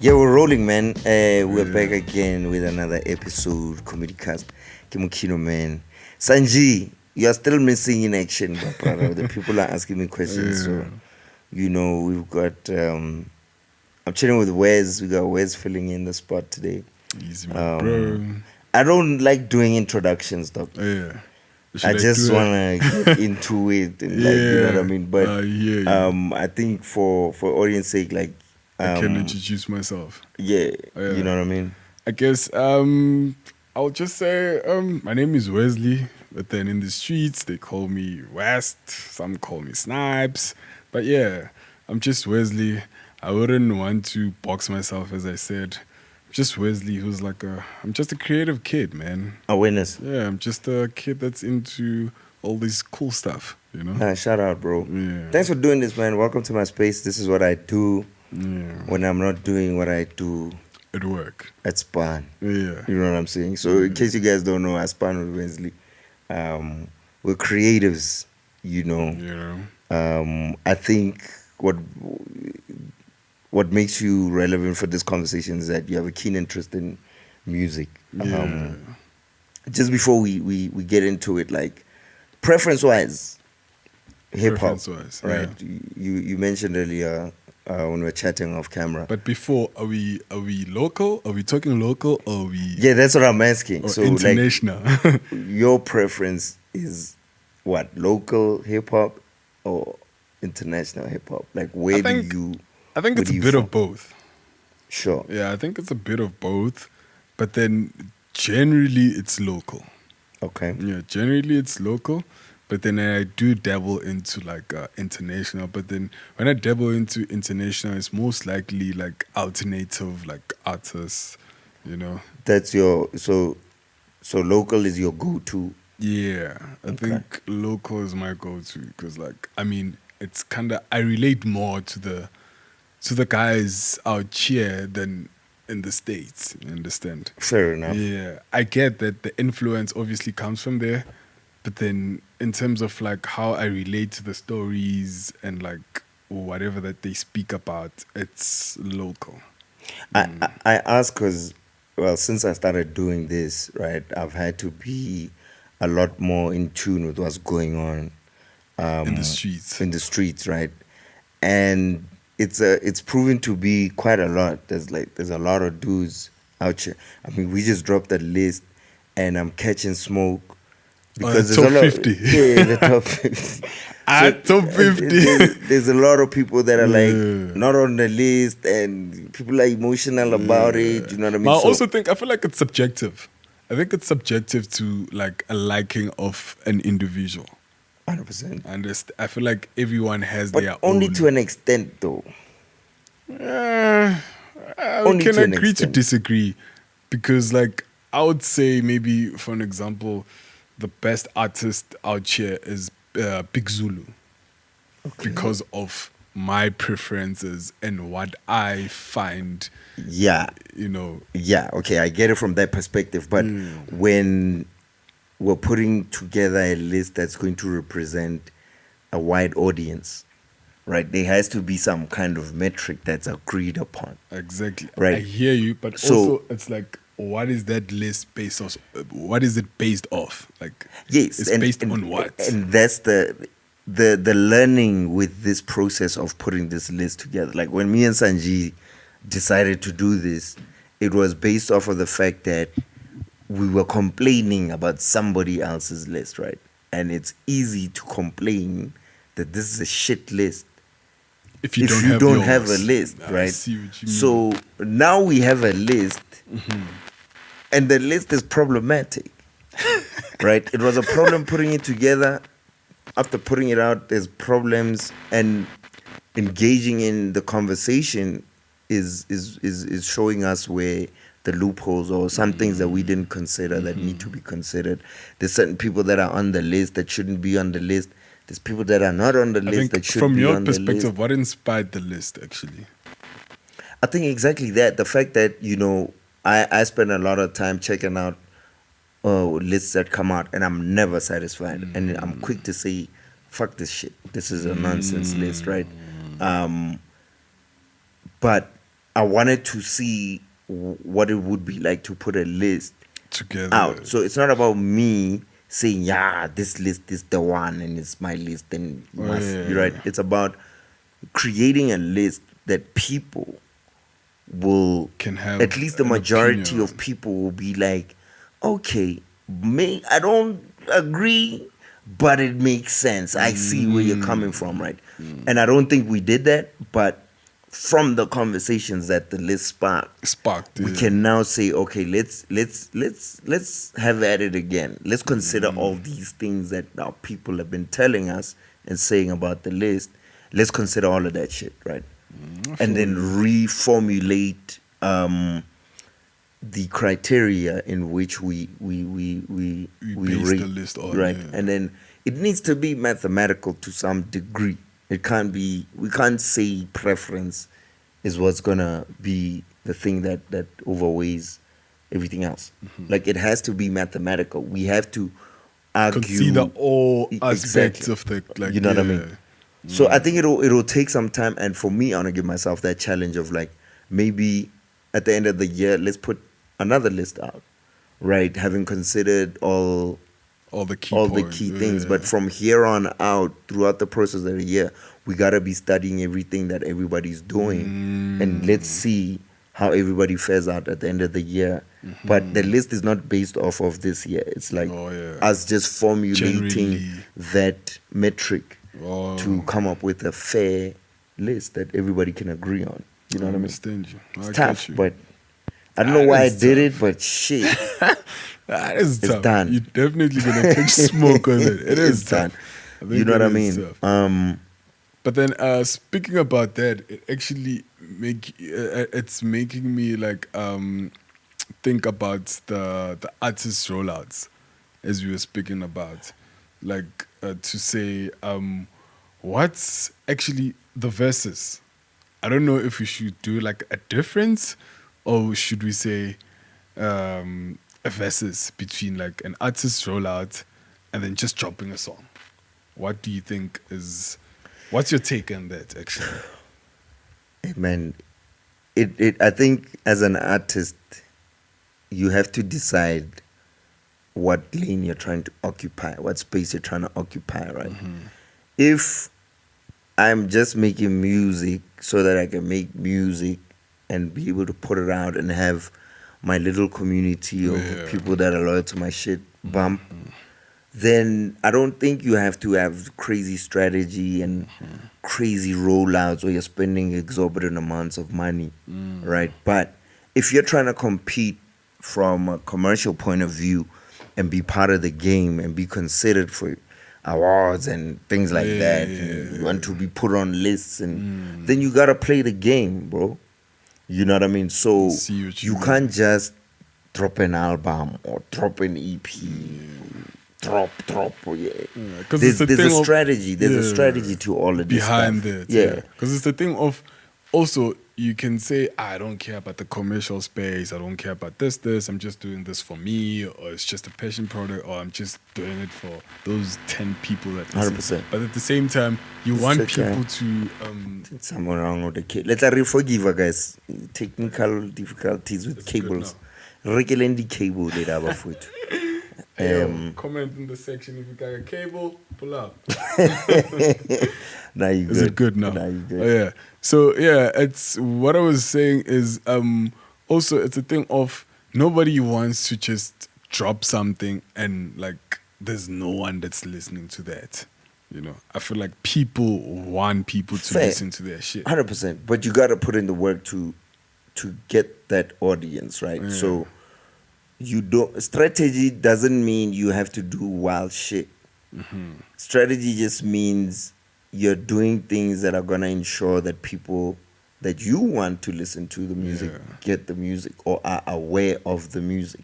Yeah, we're rolling, man. We're back again with another episode, Comedy Cast. Kimukino, man. Sanji, you're still missing in action, but brother. The people are asking me questions, so we've got. I'm chilling with Wes. We got Wes filling in the spot today. Easy, my bro. I don't like doing introductions, though. Yeah. I just wanna get into it, and you know what I mean. But I think for audience sake, I can introduce myself. Yeah, you know what I mean. I guess I'll just say my name is Wesley, but then in the streets they call me West. Some call me Snipes, but yeah, I'm just Wesley. I wouldn't want to box myself, as I said. Just Wesley, who's I'm just a creative kid, man. Awareness. Yeah, I'm just a kid that's into all this cool stuff, you know? Shout out, bro. Yeah. Thanks for doing this, man. Welcome to my space. This is what I do when I'm not doing what I do at work. At Span. Yeah. You know what I'm saying? So in case you guys don't know, I Span with Wesley. We're creatives, you know. I think what makes you relevant for this conversation is that you have a keen interest in music. Just before we get into it, preference-wise, hip-hop, right? Yeah. You mentioned earlier when we were chatting off camera. But before, are we local? Are we talking local or are we... Yeah, that's what I'm asking. So international. Your preference is what? Local hip-hop or international hip-hop? I think it's a bit of both. Sure. Yeah, I think it's a bit of both. But then generally it's local. Okay. Yeah, generally it's local. But then I do dabble into international. But then when I dabble into international, it's most likely alternative artists, you know. That's your so local is your go-to. Yeah, I think local is my go-to because it's I relate more to the guys out here than in the States, you understand? Fair enough. Yeah, I get that the influence obviously comes from there, but then in terms of how I relate to the stories and whatever that they speak about, it's local. I ask because, since I started doing this, right, I've had to be a lot more in tune with what's going on in the streets. In the streets, right? And it's proven to be quite a lot. There's a lot of dudes out here. I mean, we just dropped that list, and I'm catching smoke because there's top 50. Yeah, the top 50. Top 50. There's a lot of people that are not on the list, and people are emotional about it. You know what I mean? But I feel like it's subjective. I think it's subjective to a liking of an individual. 100%. And I feel like everyone has but their only own. To an extent, though. We can agree to disagree because, I would say maybe, for an example, the best artist out here is Big Zulu because of my preferences and what I find. Yeah. You know. Yeah, okay, I get it from that perspective. But when we're putting together a list that's going to represent a wide audience, right? There has to be some kind of metric that's agreed upon. Exactly. Right. I hear you, but also it's what is that list based off? What is it based off? Yes, it's based on what? And that's the learning with this process of putting this list together. When me and Sanji decided to do this, it was based off of the fact that we were complaining about somebody else's list, right? And it's easy to complain that this is a shit list if you don't have a list, right? I see what you mean. So now we have a list, and the list is problematic, right? It was a problem putting it together. After putting it out, there's problems, and engaging in the conversation is showing us where the loopholes or some things that we didn't consider that need to be considered. There's certain people that are on the list that shouldn't be on the list. There's people that are not on the list that should be on the list. From your perspective, what inspired the list actually? I think exactly that. The fact that, I spend a lot of time checking out lists that come out, and I'm never satisfied. And I'm quick to say, fuck this shit. This is a nonsense list, right? But I wanted to see what it would be like to put a list Together. out. So it's not about me saying, yeah, this list is the one and it's my list and you Oh, must, yeah, you're right. yeah. It's about creating a list that people will, Can have at least the an majority opinion of on. people will be like, okay, I don't agree, but it makes sense. I see where you're coming from, right? And I don't think we did that, but from the conversations that the list Sparked. we Yeah. can now say, okay, let's have at it again. Let's consider all these things that our people have been telling us and saying about the list. Let's consider all of that shit, right? I And feel then you. reformulate the criteria in which we base rate, the list on, right? yeah. And then it needs to be mathematical to some degree. It can't be. We can't say preference is what's gonna be the thing that overweighs everything else. Mm-hmm. Like it has to be mathematical. We have to argue. Consider all aspects Exactly. of the, like, You know what I yeah. mean? So I think it'll take some time, and for me, I want to give myself that challenge of like maybe at the end of the year, let's put another list out, right? Having considered all all the key the points. key things, Yeah. but from here on out, throughout the process of the year, we gotta be studying everything that everybody's doing, and let's see how everybody fares out at the end of the year. But the list is not based off of this year. It's like Oh, yeah. us just formulating Generally. that metric Oh, to come up with a fair list that everybody can agree on. You know what I mean? understand you. I It's get tough, you. but I don't know That why I is did tough. it, but shit, That is it's tough. done. You're definitely gonna catch smoke on it. It is It's done. tough. I You think know what it I is mean? tough. But then, speaking about that, it actually it's making me like think about the artist rollouts, as we were speaking about, like to say what's actually the verses. I don't know if we should do like a difference, or should we say a verses between like an artist rollout and then just dropping a song. What do you think is? What's your take on that? Actually, Man, I think as an artist, you have to decide what lane you're trying to occupy, what space you're trying to occupy, right? If I'm just making music so that I can make music and be able to put it out and have my little community of Yeah. people that are loyal to my shit bump, then I don't think you have to have crazy strategy and crazy rollouts where you're spending exorbitant amounts of money, right? But if you're trying to compete from a commercial point of view and be part of the game and be considered for awards and things like that, and you want to be put on lists, and then you gotta play the game, bro. You know what I mean? So See what you mean. can't just drop an album or drop an EP. Drop, yeah. because There's it's the thing a of- strategy. There's a yeah, strategy to all of this behind stuff. it. Yeah. Because it's the thing of also you can say I don't care about the commercial space. I don't care about this. I'm just doing this for me, or it's just a passion project, or I'm just doing it for those 10 people that listen. 100%. But at the same time, you want such a- people to Somewhere wrong with the cable. Let's forgive her, guys. Technical difficulties with It's good cables. Regular cable did our foot. comment in the section if you got a cable, pull up. Now you good. Is it good now? Now you good. Oh, yeah. So yeah, it's what I was saying is also it's a thing of nobody wants to just drop something and like there's no one that's listening to that. You know, I feel like people want people to Fair. listen to their shit. 100%. But you gotta put in the work to get that audience, right? Yeah. So you don't strategy doesn't mean you have to do wild shit. Strategy just means you're doing things that are gonna ensure that people that you want to listen to the music get the music or are aware of the music,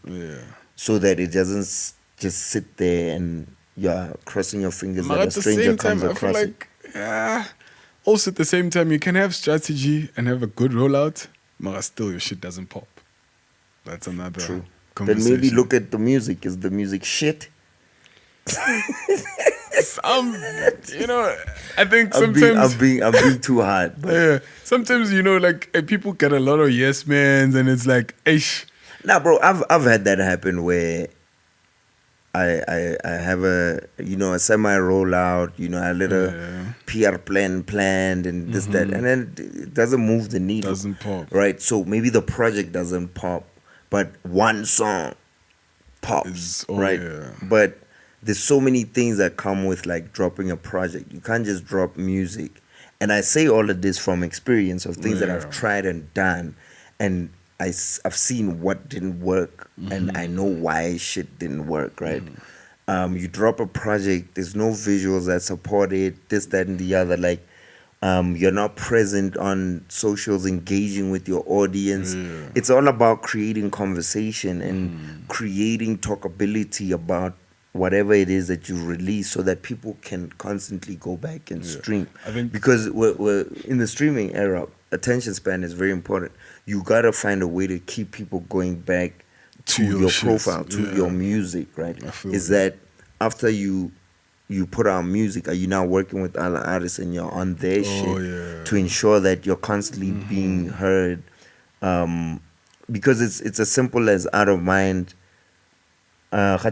so that it doesn't just sit there and you're crossing your fingers But that a at the stranger same comes time, I feel across it. like also at the same time you can have strategy and have a good rollout, but still your shit doesn't pop. That's another True. Then conversation. maybe look at the music. Is the music shit? you know, I think I'm being, sometimes, I'm being too hard. But yeah, sometimes, you know, like people get a lot of yes mans, and it's like, ish. nah, bro, I've had that happen where I have a a semi rollout, a little Yeah, PR plan planned and this that, and then it doesn't move the needle, doesn't pop. right? So maybe the project doesn't pop, but one song pops, Is oh right? yeah, But there's so many things that come with like dropping a project. You can't just drop music. And I say all of this from experience of things that I've yeah, tried and done, and I've seen what didn't work, and I know why shit didn't work, right? You drop a project, there's no visuals that support it, this, that, and the other. Like, you're not present on socials, engaging with your audience. yeah. It's all about creating conversation and creating talkability about whatever it is that you release, so that people can constantly go back and Yeah. stream. I think Because we're in the streaming era, attention span is very important. You gotta find a way to keep people going back to to your your shits, profile, to yeah. your music, right? I feel Is you. that after you put out music, are you now working with other artists and you're on their Oh shit yeah, to ensure that you're constantly being heard? Because it's as simple as out of mind, out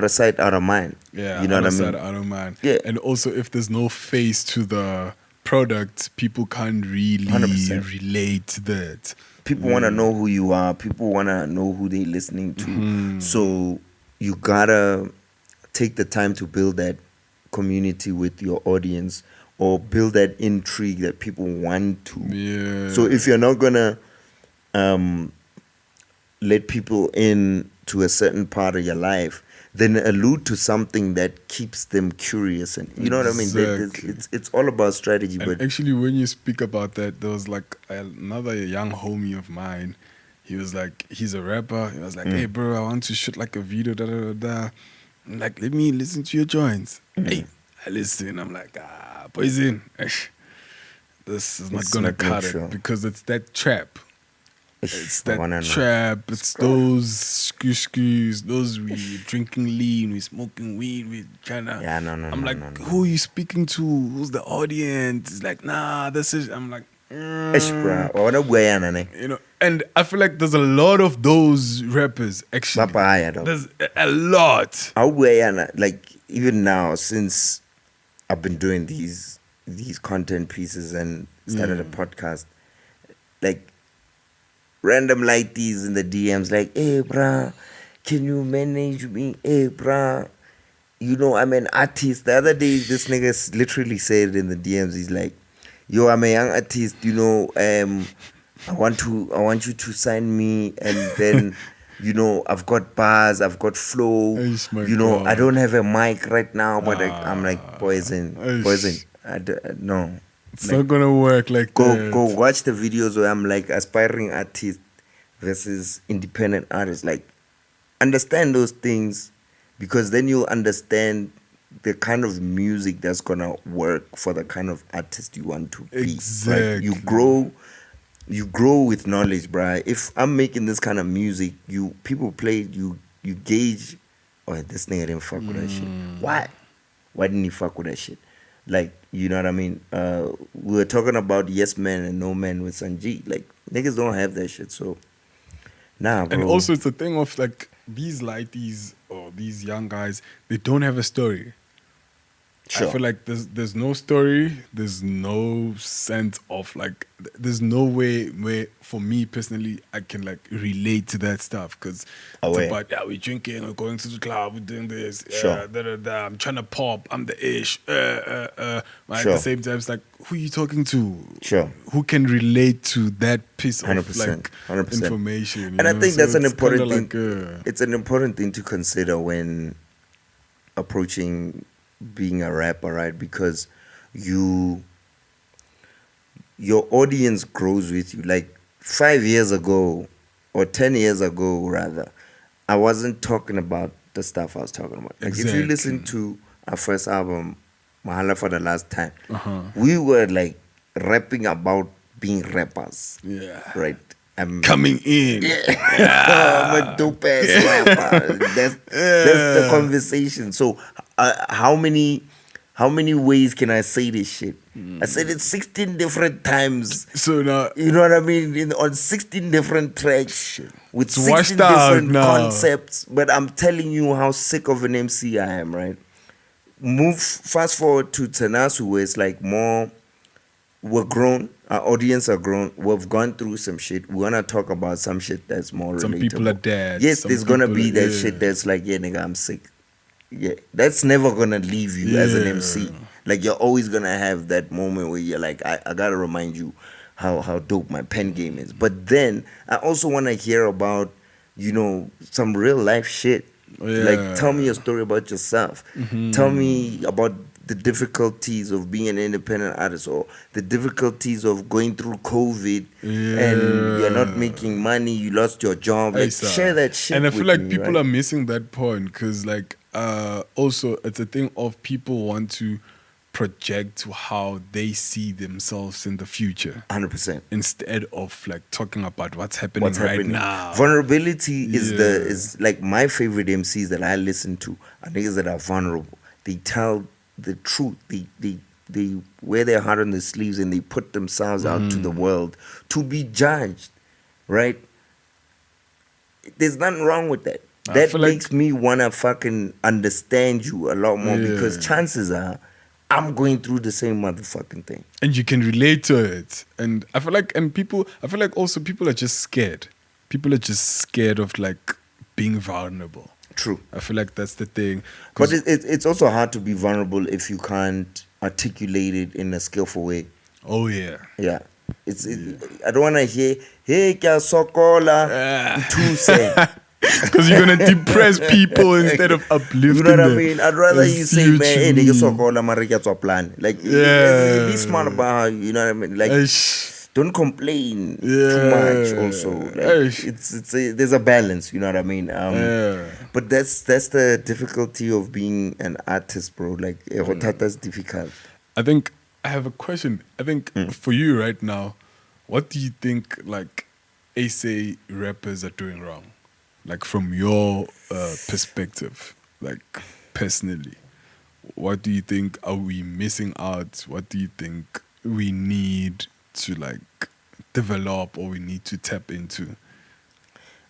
of sight, out of mind. yeah. You know what Other I side, mean? I don't mind. Yeah. And also, if there's no face to the product, people can't really 100%. relate to that. People want to know who you are. People want to know who they're listening to. So you gotta take the time to build that community with your audience, or build that intrigue that people want to. Yeah. So if you're not gonna let people in to a certain part of your life, then allude to something that keeps them curious, and you know what I mean. Exactly. It's all about strategy, And but actually, when you speak about that, there was like another young homie of mine. He was like, he's a rapper. He was like, hey, bro, I want to shoot like a video, da da da da. I'm like, let me listen to your joints. Hey, I listen. I'm like, poison. Ish. This is not It's gonna not gonna cut show. it because it's that trap. It's I wanna that know. trap. It's those skews, those we drinking lean, we smoking weed, we tryna. Yeah, no, I'm like, no. who are you speaking to? Who's the audience? It's like, nah, this is. I'm like, Bro, I wanna Guyana, ne? you know. And I feel like there's a lot of those rappers actually. Papaya, dog. There's a lot. How Guyana, like even now, since I've been doing these content pieces and started a podcast, like random lighties in the DMs, like, hey, bruh, can you manage me? Hey, bruh, I'm an artist. The other day, this nigga literally said in the DMs, he's like, yo, I'm a young artist, I want you to sign me, and then, I've got bars, I've got flow, Eish, my I God. don't have a mic right now, but I'm like, poison, Eish. no. It's Like, not gonna work like go that. watch the videos where I'm like aspiring artist versus independent artist. Like, understand those things, because then you'll understand the kind of music that's gonna work for the kind of artist you want to be. Right? You Exactly. grow with knowledge, bruh. If I'm making this kind of music, people play it, you gauge, oh, this nigga didn't fuck with that shit. Why? Why didn't he fuck with that shit? Like, you know what I mean? We were talking about yes man and no man with Sanjit. Like, niggas don't have that shit, so nah, bro. And also, it's a thing of like these lighties or these young guys, they don't have a story. Sure. I feel like there's no story, there's no sense of like, there's no way where for me personally I can like relate to that stuff, because it's Aware. about, yeah, we're drinking, we're going to the club, we're doing this, Sure. I'm trying to pop, I'm the ish, but at Sure. the same time it's like, who are you talking to? Sure. Who can relate to that piece of 100%, like 100%. information? you And I know? think So that's an it's kinda important thing. like, It's an important thing to consider when approaching being a rapper, right? Because your audience grows with you. Like 5 years ago, or 10 years ago rather, I wasn't talking about the stuff I was talking about. Like, if you listen Exactly. to our first album, Mahala for the Last Time, Uh-huh. we were like rapping about being rappers, Yeah. right? Coming in. I'm a dope ass rapper. That's the conversation. So, how many How many ways can I say this shit? I said it 16 different times. So now You know what I mean? On 16 different tracks with it's 16 washed out different now. concepts. But I'm telling you how sick of an MC I am, right? Fast forward to Tanasu, where it's like more, we're grown, our audience are grown, we've gone through some shit. We wanna talk about some shit that's more relatable. Some people are dead. Yes, some there's gonna people be are- that yeah. shit that's like, yeah, nigga, I'm sick. Yeah, that's never gonna leave you as an Yeah. MC. Like, you're always gonna have that moment where you're like, I gotta remind you how dope my pen game is. But then I also wanna hear about, some real life shit. Like, tell me a story about yourself. Tell me about the difficulties of being an independent artist, or the difficulties of going through COVID and you're not making money, you lost your job. Like, share that shit. And I feel with like me, people right? are missing that point because, like, also it's a thing of people want to project to how they see themselves in the future 100%. instead of like talking about what's happening now. Vulnerability is Yeah. is like my favorite MCs that I listen to are niggas that are vulnerable. They tell the truth. They wear their heart on their sleeves and they put themselves out to the world to be judged, right? There's nothing wrong with that. I That feel like- makes me wanna fucking understand you a lot more, because Yeah. chances are I'm going through the same motherfucking thing. And you can relate to it. And I feel like, I feel like also people are just scared. People are just scared of like being vulnerable. True. I feel like that's the thing. But 'Cause- it's also hard to be vulnerable if you can't articulate it in a skillful way. oh yeah. Yeah. I don't want to hear, hey, kya sokola, too sad. Because you're gonna depress people instead of uplifting You know what I them. mean? I'd rather I you see say, what man, you hey, nigga, mean. sokola, mara kya tswa plan. Like, Yeah. be smart about how, you know what I mean? Like, Eish. don't complain too Yeah. much also. Like, Eish. there's a balance, you know what I mean? Yeah. But that's the difficulty of being an artist, bro. Like, that's difficult. I think I have a question. I think Mm. for you right now, what do you think like SA rappers are doing wrong? Like from your perspective, like personally, what do you think are we missing out? What do you think we need to like develop or we need to tap into?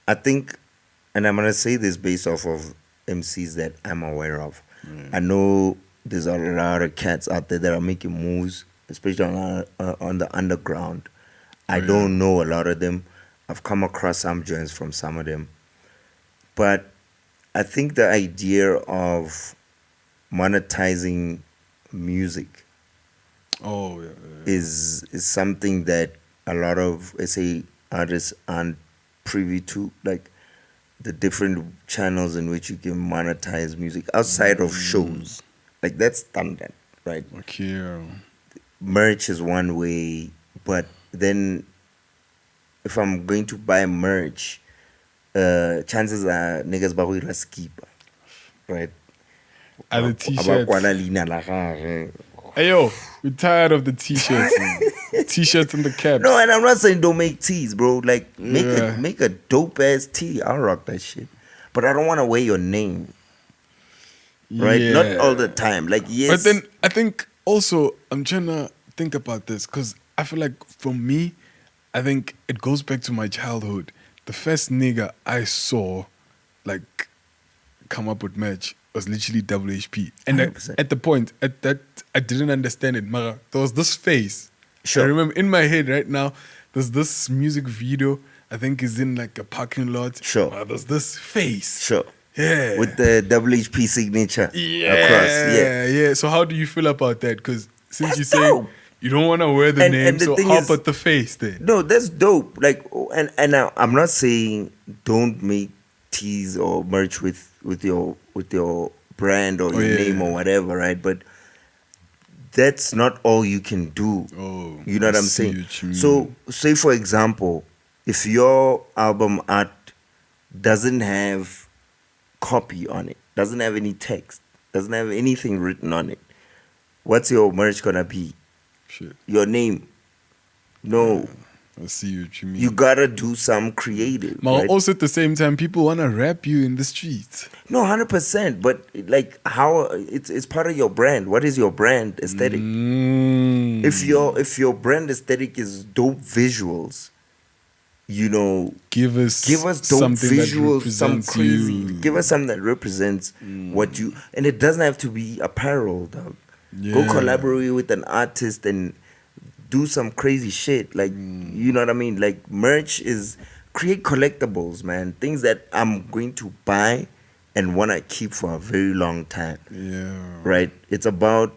I think, and I'm gonna say this based off of MCs that I'm aware of. I know there's a lot of cats out there that are making moves, especially on the underground. I don't know a lot of them. I've come across some joints from some of them, but I think the idea of monetizing music Oh yeah. is something that a lot of SA artists aren't privy to, like the different channels in which you can monetize music outside of shows. Like, that's standard, right? Okay. Merch is one way, but then if I'm going to buy merch, chances are niggas ba go ira skipa, right? Are the Ba t-shirts? kwala leina la gagwe. Hey yo, we're tired of the t-shirts. T-shirts and the caps. No, and I'm not saying don't make tees, bro. Like, Yeah. make a dope ass tee. I'll rock that shit. But I don't want to wear your name, right? Yeah. Not all the time. Like, yes. But then I think also I'm trying to think about this because I feel like for me, I think it goes back to my childhood. The first nigga I saw like come up with merch was literally WHP. And 100%. at the point at that I didn't understand it. Mara, there was this face. Sure. I remember in my head right now, there's this music video, I think is in like a parking lot. Sure. There's this face. Sure. Yeah. With the WHP signature across. Yeah. Yeah. So how do you feel about that? Because since That's you say dope. you don't want to wear the And- name, and the so thing how is- about the face then? No, that's dope. Like, and I'm not saying don't make tees or merch with your brand or your yeah. name or whatever, right? But that's not all you can do. Oh, You know what I I'm see saying? what you So, mean. say for example, if your album art doesn't have copy on it, doesn't have any text, doesn't have anything written on it, what's your merch gonna be? Shit. Your name? No. I see what you mean. You gotta do some creative. But Right? also at the same time, people want to rap you in the streets. No, 100%. But like, how it's part of your brand. What is your brand aesthetic? Mm. If your brand aesthetic is dope visuals, you know, give us dope something that visuals, some represents crazy. you. Give us something that represents what you. And it doesn't have to be apparel, dog. Go Yeah. collaborate with an artist and do some crazy shit. Like, you know what I mean? Like, merch is create collectibles, man. Things that I'm going to buy and want to keep for a very long time. Yeah. Right? It's about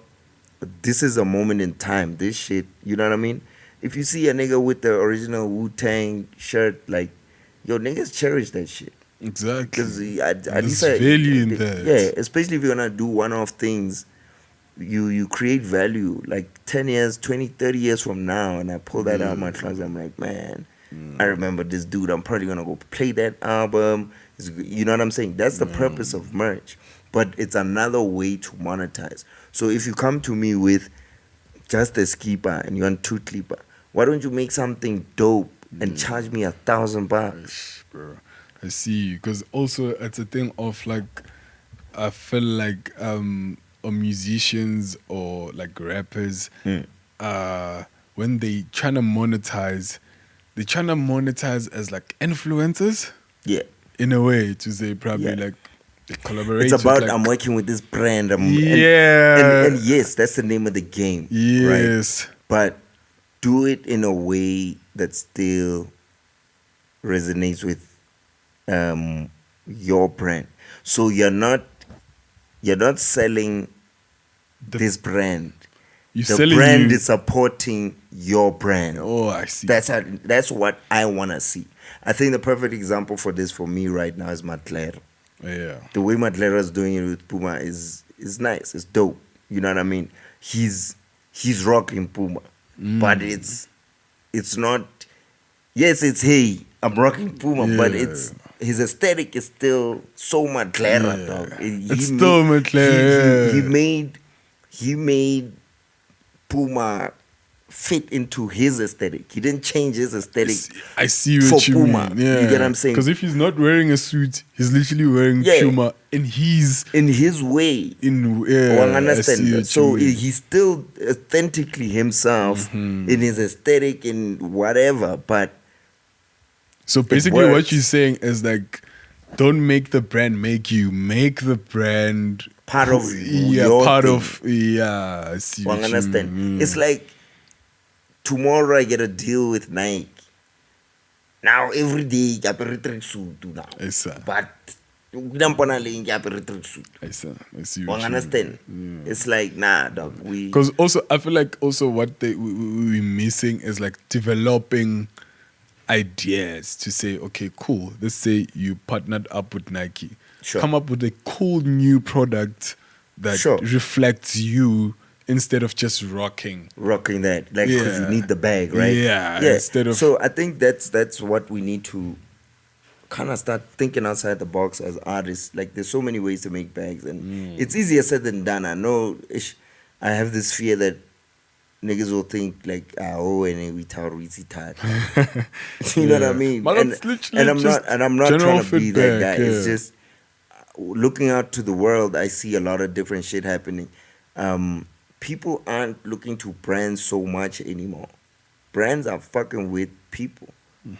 this is a moment in time. This shit, you know what I mean? If you see a nigga with the original Wu-Tang shirt, like, yo, niggas cherish that shit. Exactly. Because There's value in that. Yeah, especially if you're gonna do one-off things, you create value. Like 10 years, 20, 30 years from now, and I pull that out of my closet, I'm like, man, I remember this dude. I'm probably gonna go play that album. You know what I'm saying? That's the purpose of merch. But it's another way to monetize. So if you come to me with just a skipper and you want two clipper, why don't you make something dope and charge me $1,000? Bro, I see you. Because also it's a thing of like, I feel like or musicians or like rappers, when they trying to monetize, they trying to monetize as like influencers. Yeah. In a way, to say probably Yeah. like they collaborate. It's about with, like, I'm working with this brand. Yeah. And yes, that's the name of the game. Yes. Right? But do it in a way that still resonates with your brand. So you're not selling this brand. You're The selling brand you. is supporting your brand. Oh, I see. That's what I wanna see. I think the perfect example for this for me right now is Matler. Yeah. The way Matlera is doing it with Puma is nice. It's dope. You know what I mean? He's rocking Puma, but it's not. Yes, it's hey, I'm rocking Puma, but Yeah. it's his aesthetic is still so Matlera, Yeah. dog. It's still Matlera, He made Puma fit into his aesthetic. He didn't change his aesthetic. I see what for you Puma. mean. Yeah. You get what I'm saying? Because if he's not wearing a suit, he's literally wearing Yeah. Puma in his In his way. yeah. I I see understand. what So you mean. he's still authentically himself Mm-hmm. in his aesthetic, in whatever. But So basically, what works. you're saying is like, don't make the brand make you. Make the brand part of yeah, your part thing. of yeah. I see One what you understand. mean. It's like tomorrow I get a deal with Nike. Now every day I apere tracksuit now. Yes, sir. But I apere tracksuit. I see One what you understand. mean. It's like nah, dog. We Because also, I feel like also what we're missing is like developing ideas to say, okay, cool. Let's say you partnered up with Nike. Sure. Come up with a cool new product that Sure. reflects you instead of just rocking. that, like, because you Yeah. need the bag, right? Yeah, instead of- So I think that's what we need to kind of start thinking outside the box as artists. Like, there's so many ways to make bags, and it's easier said than done. I know. I have this fear that niggas will think like, oh, and we tell easy tired. You know what I Yeah. mean? But And, it's literally and I'm just not general trying to be that feedback, guy. It's yeah. just looking out to the world. I see a lot of different shit happening. People aren't looking to brands so much anymore. Brands are fucking with people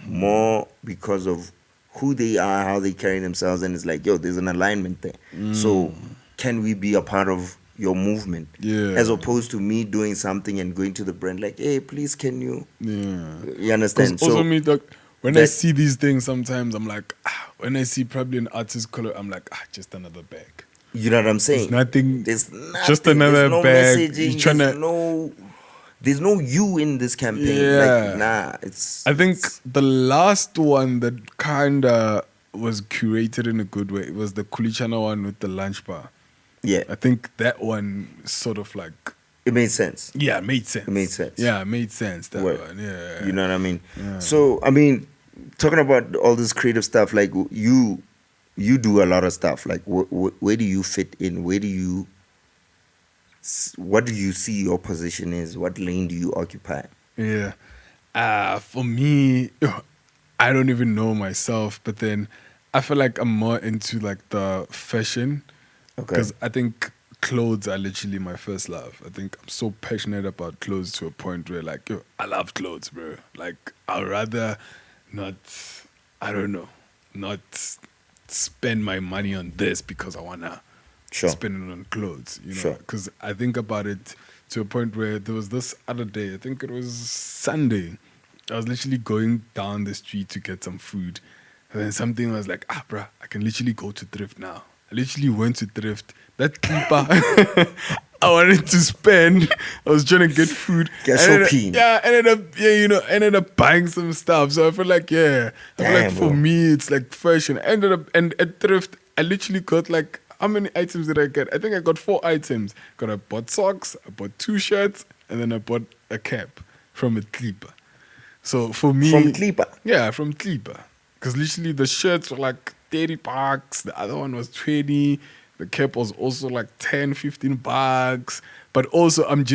more because of who they are, how they carry themselves, and it's like, yo, there's an alignment there. So can we be a part of your movement? Yeah. As opposed to me doing something and going to the brand like, hey, please, can you? Yeah. You understand? Because also me, dog, when I that- see these things, sometimes I'm like, when I see probably an artist color, I'm like, just another bag. You know what I'm saying? There's nothing. There's nothing. Just another there's no bag. messaging. You're tryna- There's no you in this campaign. Yeah. Like, nah, it's. I think it's- the last one that kind of was curated in a good way was the Kulichana one with the lunch bar. yeah, I think that one sort of like, it made sense. yeah, it made sense. It made sense. Yeah, it made sense. That Word. one, yeah. You know what I mean? Yeah. So I mean, talking about all this creative stuff, like you do a lot of stuff. Like where do you fit in? What do you see your position is? What lane do you occupy? Yeah. For me, I don't even know myself, but then I feel like I'm more into like the fashion Okay. because I think clothes are literally my first love. I think I'm so passionate about clothes to a point where like, yo, I love clothes, bro. Like I'd rather not, I don't know, not spend my money on this because I wanna Sure. spend it on clothes, Sure. because I think about it to a point where there was this other day, I think it was Sunday, I was literally going down the street to get some food, and then something was like, bruh, I can literally go to thrift now. I literally went to thrift. That clipper I wanted to spend, I was trying to get food. Get Ended up- shopping. yeah, ended up buying some stuff. So I feel like, I feel like Damn, for bro. me, it's like fashion. I ended up, and at thrift, I literally got like, how many items did I get? I think I got 4 items. I bought socks, I bought 2 shirts, and then I bought a cap from a clipper. So for me, From Clipper. yeah, from Clipper. Because literally the shirts were like 30 bucks, the other one was 20, the cap was also like 10, 15 bucks. But also I'm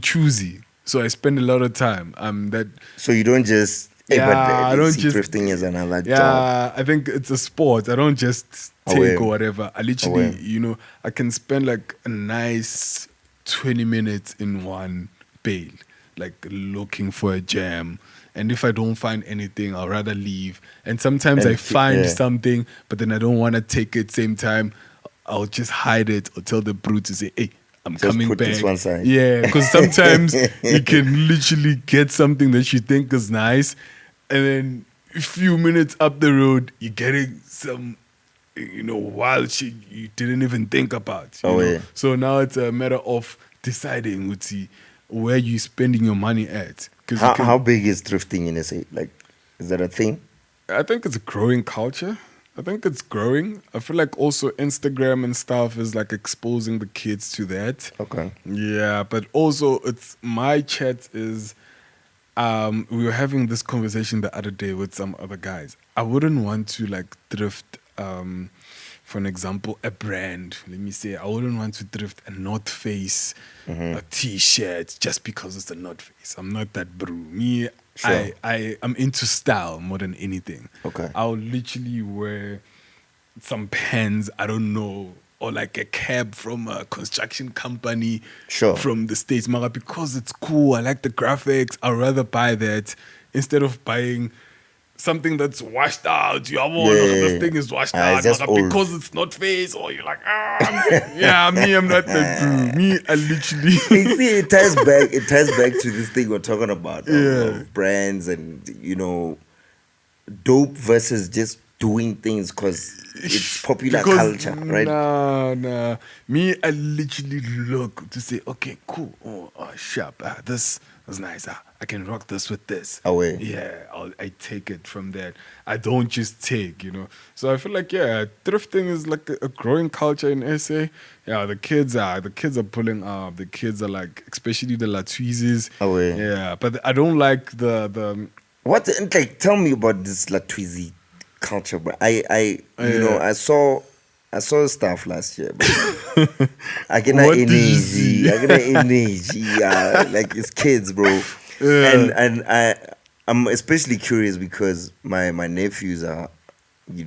choosy. So I spend a lot of time. That So you don't just. Hey, but yeah, I don't see, just thrifting is another job. yeah, I think it's a sport. I don't just take Away. or whatever. I literally, Away. I can spend like a nice 20 minutes in one bale, like looking for a jam. And if I don't find anything, I'll rather leave. And sometimes I find Yeah. something, but then I don't want to take it same time. I'll just hide it or tell the brute to say, hey, I'm Just coming put back. this one side. Yeah, because sometimes you can literally get something that you think is nice, and then a few minutes up the road, you're getting some, wild shit you didn't even think about. You Oh, know? yeah. So now it's a matter of deciding, Uti, where you spending your money at. Because How big is thrifting in SA? Like, is that a thing? I think it's a growing culture. I think it's growing. I feel like also Instagram and stuff is like exposing the kids to that. Okay. Yeah, but also it's my chat is we were having this conversation the other day with some other guys. I wouldn't want to like thrift for an example, a brand. Let me say I wouldn't want to thrift a North Face a t-shirt just because it's a North Face. I'm not that bro. Me, Sure. I'm into style more than anything. Okay. I'll literally wear some pens, I don't know, or like a cab from a construction company Sure. from the States. Mara, because it's cool, I like the graphics, I'd rather buy that instead of buying something that's washed out. You have this thing is washed out. it's just Mara, old. because it's not face, or you're like, I'm not that dude. Me, I literally. You see, it ties back. It ties back to this thing we're talking about Yeah. of brands and dope versus just doing things because it's popular Because, culture, right? Nah. Me, I literally look to say, okay, cool. Oh, sharp. This is nice. I can rock this with this. Away. Yeah, I take it from there. I don't just take. So I feel like, thrifting is like a growing culture in SA. Yeah, the kids are pulling up. The kids are like, especially the Latwizes. Away. Yeah, but I don't like the What? Like, tell me about this Latwizi culture, bro. I saw stuff last year, but I get What an did you energy. see? I get an energy. Like it's kids, bro. Yeah. I'm especially curious because my nephews are, He's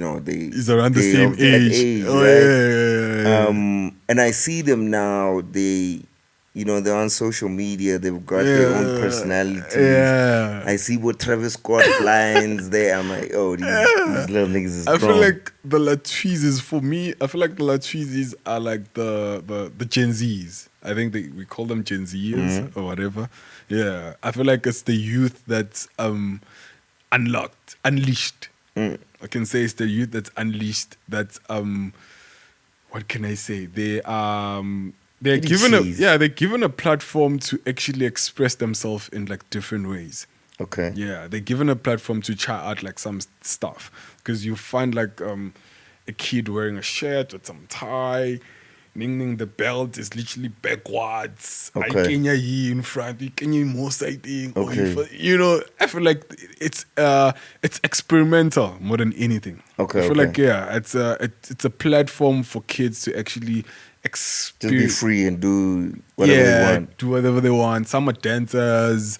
around the they same of that age. Oh, right? yeah. And I see them now. They're on social media. They've got their own personalities. Yeah. I see what Travis Scott lines there. I'm like, oh, these little niggas is I feel grown. like the Latwizes, for me, I feel like the Latwizes are like the Gen Zs. I think we call them Gen Zers or whatever. Yeah. I feel like it's the youth that's unleashed. I can say it's the youth that's unleashed. That's what can I say? They're given a platform to actually express themselves in like different ways. Okay. Yeah, they're given a platform to try out like some stuff because you find like a kid wearing a shirt with some tie, the belt is literally backwards. Okay. I Kenya here in front, you Kenya more sighting. Okay. I feel like it's experimental more than anything. Okay, I feel okay. like it's a platform for kids to actually Just be free and do whatever they want. do whatever they want. Some are dancers.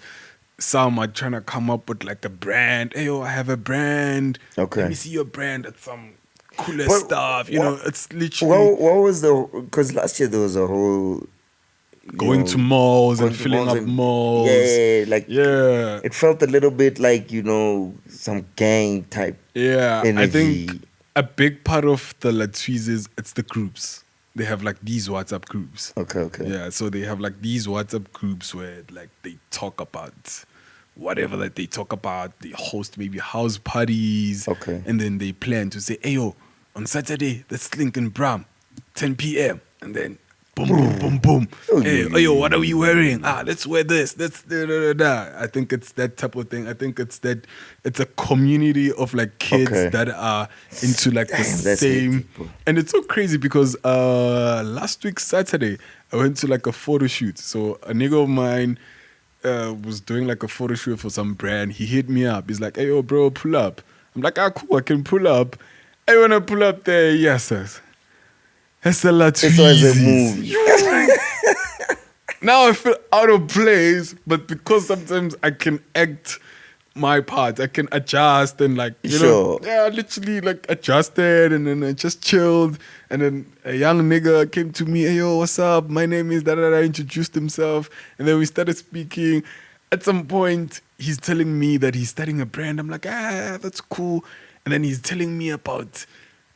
some are trying to come up with like a brand. Hey, yo, I have a brand. Okay. Let me see your brand at some cooler But stuff. You what- know, it's literally What was because last year there was a whole going to malls going and to filling up and- malls. Yeah, like Yeah. it felt a little bit like some gang type Yeah, I energy. think a big part of the Latvijas is it's the groups. They have like these WhatsApp groups. Okay. Yeah, so they have like these WhatsApp groups where like they talk about whatever that they talk about. They host maybe house parties. Okay. And then they plan to say, hey yo, on Saturday, let's link in Bram, 10 p.m. And then boom, boom, boom, boom. Oh, Hey, yeah, oh, yo, yeah, what are we wearing? Let's wear this. Let's da, da, da, da. I think it's that type of thing. I think it's a community of like kids Okay. that are into like the Damn, that's same. hectic, bro. And it's so crazy because last week Saturday I went to like a photo shoot. So a nigga of mine was doing like a photo shoot for some brand. He hit me up. He's like, "Hey yo, bro, pull up." I'm like, cool, I can pull up. I wanna pull up there. Yes, sir. That's a lot. This was a movie. Now I feel out of place, but because sometimes I can act my part, I can adjust and like Sure. I literally like adjusted and then I just chilled. And then a young nigga came to me, hey yo, what's up? My name is da da da. Introduced himself, and then we started speaking. At some point, he's telling me that he's starting a brand. I'm like, that's cool. And then he's telling me about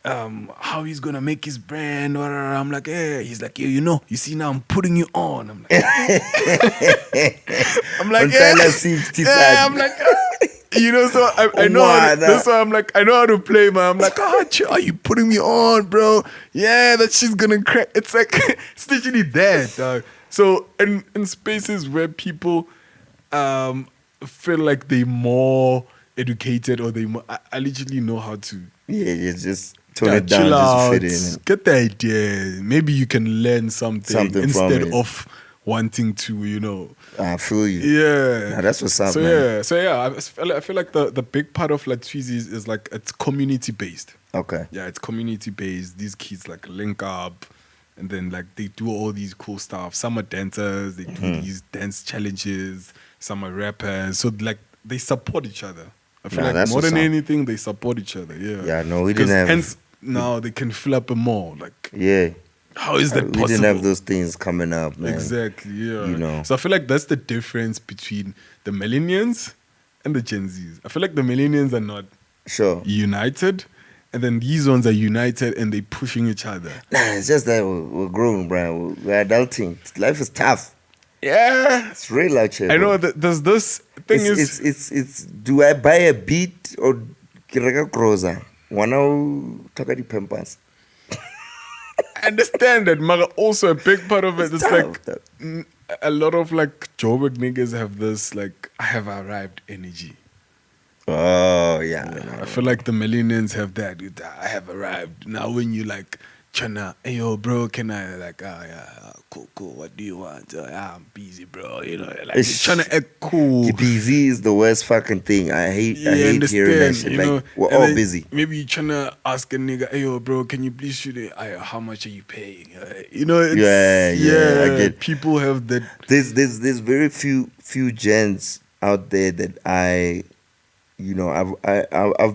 how he's gonna make his brand. I'm like, hey, he's like, you see now I'm putting you on. I'm like, I'm like, so I know that's why I'm like, I know how to play, man. I'm like, are you putting me on, bro? Yeah, that shit's gonna crack. It's like it's literally that, dog. So in spaces where people feel like they more educated or I literally know how to Yeah, just tone it down chill just out, to fit in. get the idea. Maybe you can learn something Something from instead it. of wanting to, I feel you. Yeah. Nah, that's what's up, so man. I feel like the big part of Latvia is like it's community based. Okay. Yeah, it's community based. These kids like link up and then like they do all these cool stuff. Some are dancers, they do these dance challenges, some are rappers. So like they support each other. I feel like that's more than what's up. anything, they support each other. Yeah. Yeah, no, we didn't 'Cause have- hence now they can fill up a mall. Like Yeah. how is that We possible? didn't have those things coming up, man. Exactly, yeah. You know. So I feel like that's the difference between the millennials and the Gen Zs. I feel like the millennials are not Sure. united, and then these ones are united and they pushing each other. Nah, it's just that we're growing, bro. We're adulting. Life is tough. Yeah. It's real out here. I bro. know that there's this thing It's do I buy a beat or ke reka grocer? Wanna talk about the pampers? I understand that, but also a big part of it is tough, like tough. a lot of like Joburg niggas have this like I have arrived energy. Oh yeah. I feel like the millennials have that. I have arrived. Now when you like tryna, hey yo bro, can I like yeah, cool. What do you want? I'm busy, bro. Like you're trying to act cool. busy is the worst fucking thing. I hate hearing that shit. Like we're and all then busy. Maybe you're trying to ask a nigga, hey yo bro, can you please shoot it? How much are you paying? It's, Yeah, I get. People have that. There's very few gens out there that I've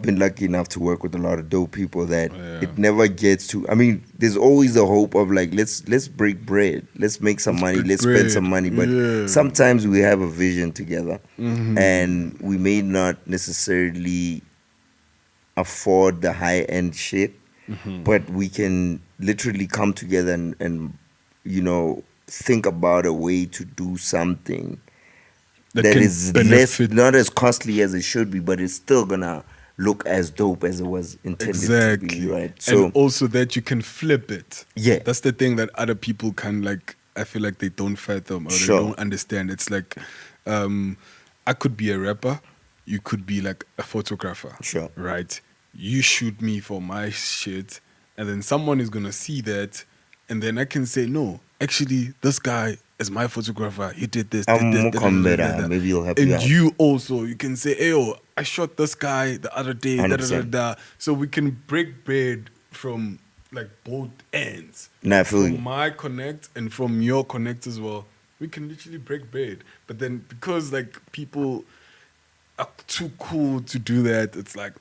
been lucky enough to work with a lot of dope people that it never gets to. I mean, there's always the hope of like let's break bread, let's make some money, let's spend some money. But sometimes we have a vision together, and we may not necessarily afford the high end shit, but we can literally come together and think about a way to do something that is not as costly as it should be, but it's still gonna look as dope as it was intended to be, right? So, and also that you can flip it. Yeah, that's the thing that other people can like. I feel like they don't fathom or they don't understand. It's like, I could be a rapper, you could be like a photographer, right? You shoot me for my shit, and then someone is gonna see that, and then I can say, no, actually, this guy is my photographer. He did this. Maybe he'll help you out. And you also, you can say, hey, yo, I shot this guy the other day. So we can break bread from like both ends. Nah, I feel from you. my connect and from your connect as well. We can literally break bread. But then because like people are too cool to do that, it's like,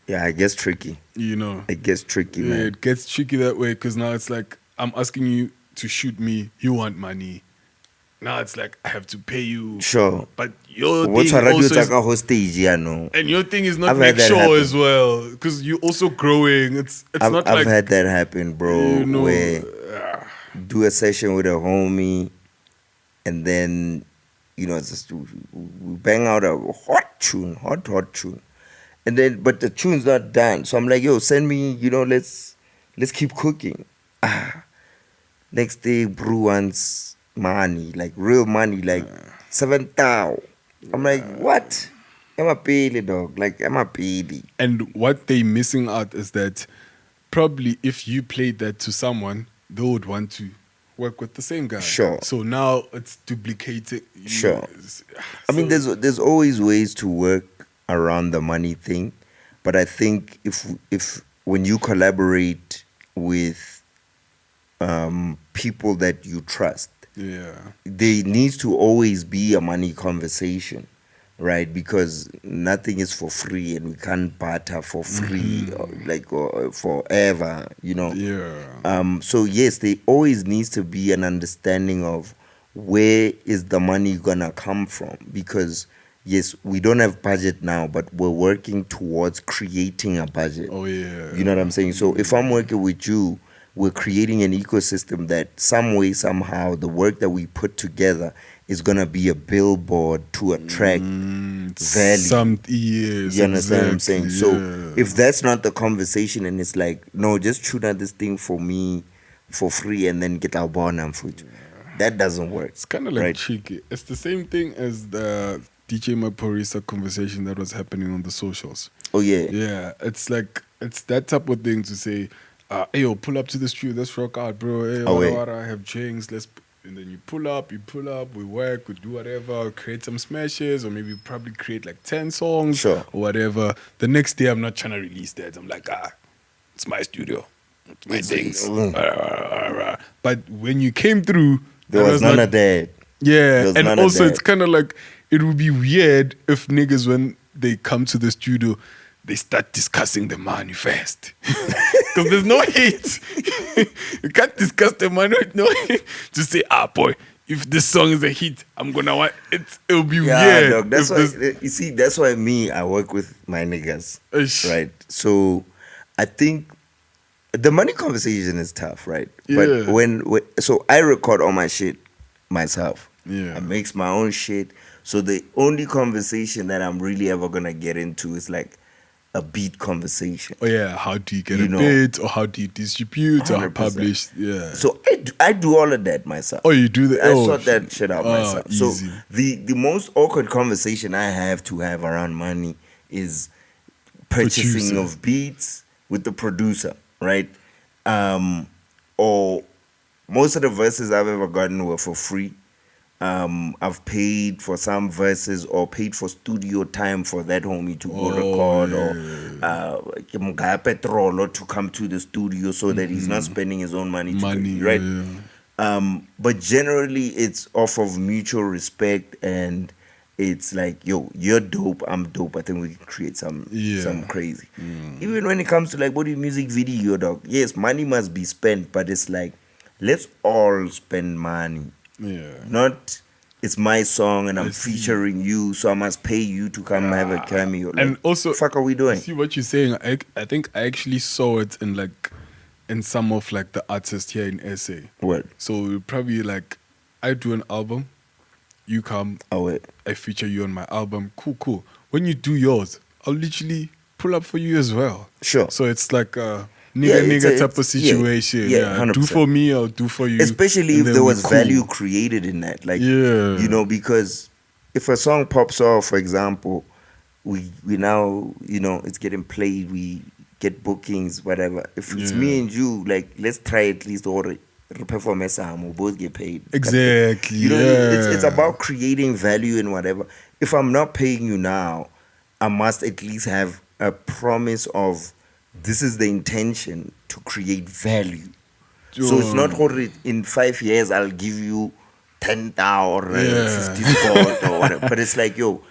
Yeah, it gets tricky. you know, It gets tricky, yeah, man. it gets tricky that way because now it's like I'm asking you to shoot me, you want money. Now it's like I have to pay you, Sure. but your What's thing a radio also is, taka hostage? Yeah, no. and your thing is not I've had make that sure happen. as well because you're also growing. It's I've not I've like had that happen, bro. you know. Where do a session with a homie, and then it's just, we bang out a hot tune, hot tune, and then but the tune's not done. So I'm like, yo, send me, let's keep cooking. Next day, brew wants money, like real money, like 7,000. I'm like, what? I'm a pili dog, like I'm a pili. And what they missing out is that probably if you played that to someone, they would want to work with the same guy. Sure. So now it's duplicated. Sure. I mean, there's always ways to work around the money thing, but I think if when you collaborate with people that you trust, yeah. there needs to always be a money conversation, right? Because nothing is for free, and we can't barter for free, or forever, Yeah. So yes, there always needs to be an understanding of where is the money gonna come from, because yes, we don't have budget now, but we're working towards creating a budget. Oh yeah. You know what I'm saying? So if I'm working with you, we're creating an ecosystem that some way, somehow, the work that we put together is gonna be a billboard to attract value. Some years. You understand what I'm saying? So yeah. if that's not the conversation, and it's like, no, just shoot out this thing for me for free and then get our bonum for you. That doesn't work. It's kind of like right? cheeky. It's the same thing as the DJ Maporisa conversation that was happening on the socials. Oh yeah. Yeah, it's like it's that type of thing to say, hey yo, pull up to the street, let's rock out, bro. Hey, Oh, wada, yeah. wada, I have drinks, and then you pull up, we work, we do whatever, create some smashes, or maybe probably create like 10 songs Sure. or whatever. The next day I'm not trying to release that. I'm like, it's my studio. It's my things. But when you came through, There that was none not- of that. yeah, There's and none of also that. it's kind of like it would be weird if niggas when they come to the studio, they start discussing the money first, because there's no hate. You can't discuss the money with no hate. Just say, boy, if this song is a hit, I'm gonna want it. It'll be Yeah, weird. dog. That's if why this- you see. That's why I work with my niggas, Ish. right? So I think the money conversation is tough, right? Yeah. But so I record all my shit myself. Yeah. I mix my own shit. So the only conversation that I'm really ever gonna get into is like a beat conversation. Oh yeah, how do you get You a know. bit, or how do you distribute, or how 100%. publish? Yeah. So I do all of that myself. Oh, you do that? I Oh, sort that shit out myself. Easy. So the most awkward conversation I have to have around money is purchasing Producer. of beats with the producer, right? Or most of the verses I've ever gotten were for free. I've paid for some verses or paid for studio time for that homie to go record, or petrol or to come to the studio so that he's not spending his own money. Money, right? yeah. But generally it's off of mutual respect, and it's like, yo, you're dope, I'm dope. I think we can create some crazy. Even when it comes to like body music video, dog. Yes, money must be spent, but it's like, let's all spend money. Yeah. Not it's my song and I'm I see. featuring you, so I must pay you to come have a cameo. Like, And also, fuck are we doing? See what you're saying. I think I actually saw it in some of like the artists here in SA. What? So probably like I do an album, you come, Oh wait. I feature you on my album. Cool. When you do yours, I'll literally pull up for you as well. Sure. So it's like a Yeah, it's nigga a- type of it's- yeah, situation. yeah, Do 100%. for me, I'll do for you. Especially and if then there we was cool. value created in that. Like, Yeah. because if a song pops off, for example, we now, it's getting played, we get bookings, whatever. If it's Yeah. me and you, like, let's try at least or perform a song, we'll both get paid. Exactly. It's yeah. about creating value and whatever. If I'm not paying you now, I must at least have a promise of this is the intention to create value. So it's not Sure. in 5 years I'll give you 10,000 or Yeah. 50 squad or whatever. But it's like, yo,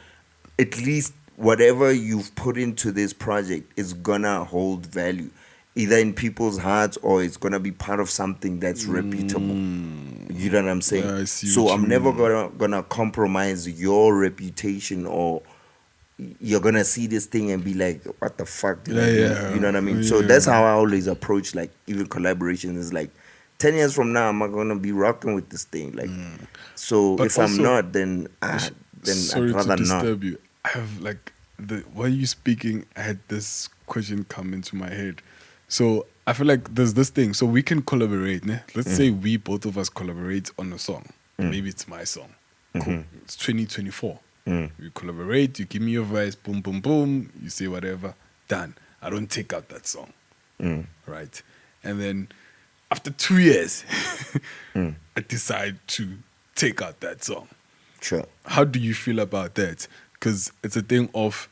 at least whatever you've put into this project is gonna hold value, either in people's hearts or it's gonna be part of something that's reputable. You know what I'm saying? Yeah, I see So what I'm you never mean. gonna compromise your reputation, or you're gonna see this thing and be like, what the fuck did I do? Yeah, You know what I mean? So yeah. that's how I always approach, like, even collaborations is like, 10 years from now, am I gonna be rocking with this thing? Like, so But if I'm also, not, then I'd sorry to rather not. disturb you. I have like while you speaking, I had this question come into my head. So I feel like there's this thing. So we can collaborate. Ne? Let's say we both of us collaborate on a song. Maybe it's my song. Cool. It's 2024. We collaborate. You give me your verse. Boom, boom, boom. You say whatever. Done. I don't take out that song. Right. And then after 2 years, I decide to take out that song. Sure. How do you feel about that? Because it's a thing of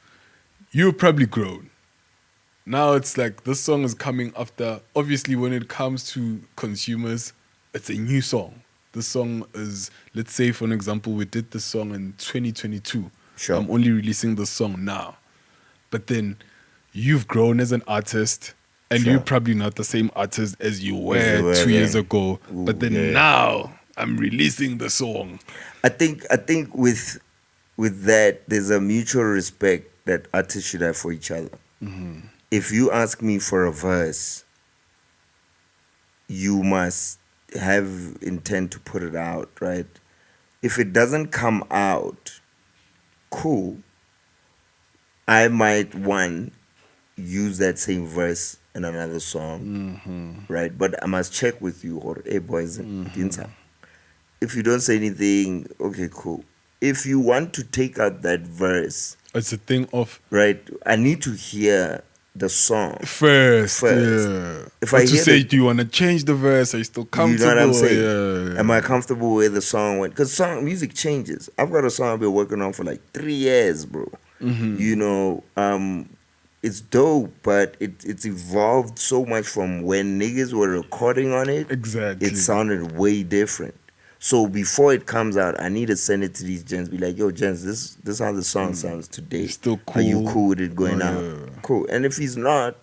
you're probably grown. Now it's like this song is coming after. Obviously, when it comes to consumers, it's a new song. The song is, let's say, for an example, we did the song in 2022. Sure. I'm only releasing the song now. But then you've grown as an artist, and Sure. you're probably not the same artist as you were, As you were 2 years then. ago. Ooh, But then yeah. now I'm releasing the song. I think with that, there's a mutual respect that artists should have for each other. If you ask me for a verse, you must have intent to put it out, right? If it doesn't come out, cool. I might use that same verse in another song, right? But I must check with you, or hey boys, dinta. If you don't say anything, okay, cool. If you want to take out that verse, It's a thing of right, I need to hear the song. first. First. Yeah. If Or I to hear say, the- do you want to change the verse? Are you still You comfortable? know what I'm saying? Yeah. Am I comfortable where the song went? Because music changes. I've got a song I've been working on for like 3 years, bro. You know, it's dope, but it's evolved so much from when niggas were recording on it. Exactly. It sounded way different. So before it comes out, I need to send it to these gents. Be like, yo, gents, this is how the song sounds today. You still Are you cool? cool with it going Oh, out? yeah. Cool. And if he's not,